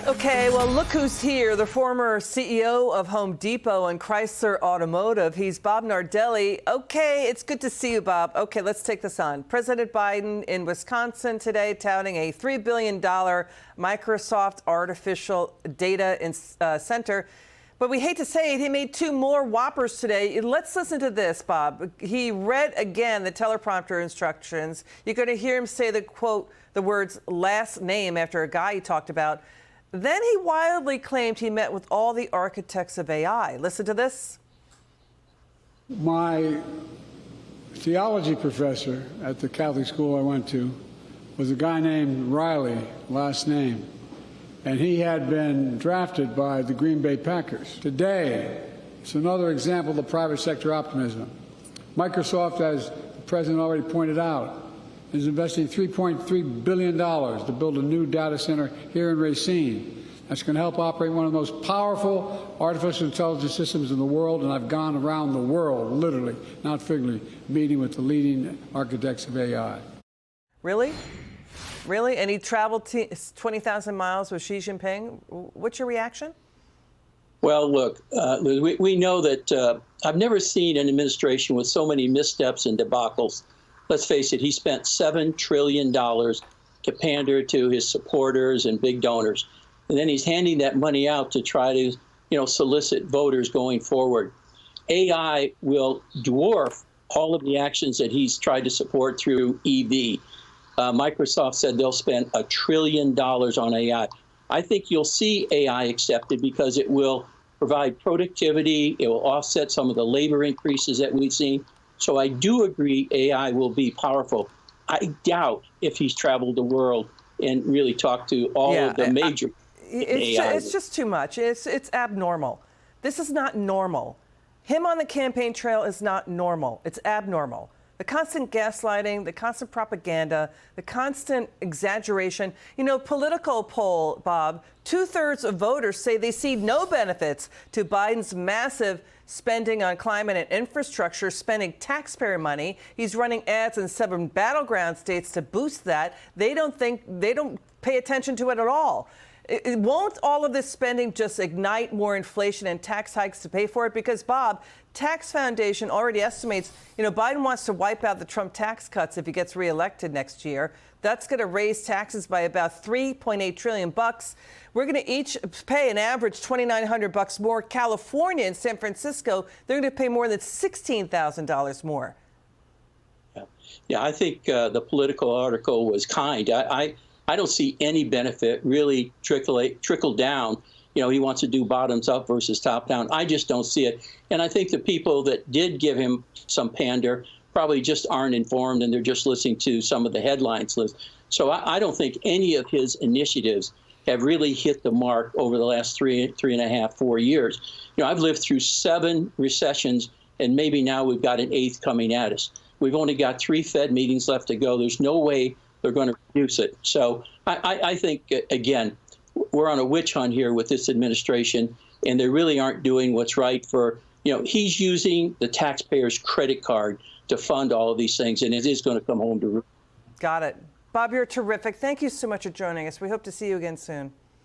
Okay, well, look who's here, the former CEO of Home Depot and Chrysler Automotive. He's Bob Nardelli. Okay, it's good to see you, Bob. Okay, let's take this on. President Biden in Wisconsin today touting a $3 billion Microsoft artificial data center. But we hate to say it, he made 2 more whoppers today. Let's listen to this, Bob. He read again the teleprompter instructions. You're going to hear him say the quote, the words last name after a guy he talked about. Then he wildly claimed he met with all the architects of AI. Listen to this. My theology professor at the Catholic school I went to was a guy named Riley, last name, and he had been drafted by the Green Bay Packers. Today, it's another example of the private sector optimism. Microsoft, as the president already pointed out, is investing $3.3 billion to build a new data center here in Racine. That's going to help operate one of the most powerful artificial intelligence systems in the world, and I've gone around the world, literally, not figuratively, meeting with the leading architects of AI. Really? Really? And he traveled 20,000 miles with Xi Jinping? What's your reaction? Well, look, we know that I've never seen an administration with so many missteps and debacles. Let's face it, he spent $7 trillion to pander to his supporters and big donors. And then he's handing that money out to try to, solicit voters going forward. AI will dwarf all of the actions that he's tried to support through EV. Microsoft said they'll spend $1 trillion on AI. I think you'll see AI accepted because it will provide productivity. It will offset some of the labor increases that we've seen. So I do agree AI will be powerful. I doubt if he's traveled the world and really talked to all of the major AI. It's just too much. It's abnormal. This is not normal. Him on the campaign trail is not normal. It's abnormal. The constant gaslighting, the constant propaganda, the constant exaggeration. Political poll, Bob, 2/3 of voters say they see no benefits to Biden's massive spending on climate and infrastructure, spending taxpayer money. He's running ads in 7 battleground states to boost that. They don't pay attention to it at all. Won't all of this spending just ignite more inflation and tax hikes to pay for it? Because, Bob, Tax Foundation already estimates, Biden wants to wipe out the Trump tax cuts if he gets reelected next year. That's going to raise taxes by about $3.8 trillion. We're going to each pay an average $2,900 more. California and San Francisco, they're going to pay more than $16,000 more. Yeah, I think the Political article was kind. I don't see any benefit really trickle down. He wants to do bottoms up versus top down. I just don't see it. And I think the people that did give him some pander probably just aren't informed, and they're just listening to some of the headlines list. So I don't think any of his initiatives have really hit the mark over the last 3.5, 4 years. I've lived through 7 recessions, and maybe now we've got an 8th coming at us. We've only got 3 Fed meetings left to go. There's no way they're going to reduce it. So I think, again, we're on a witch hunt here with this administration, and they really aren't doing what's right for, he's using the taxpayers' credit card to fund all of these things, and it is going to come home to roost. Got it. Bob, you're terrific. Thank you so much for joining us. We hope to see you again soon.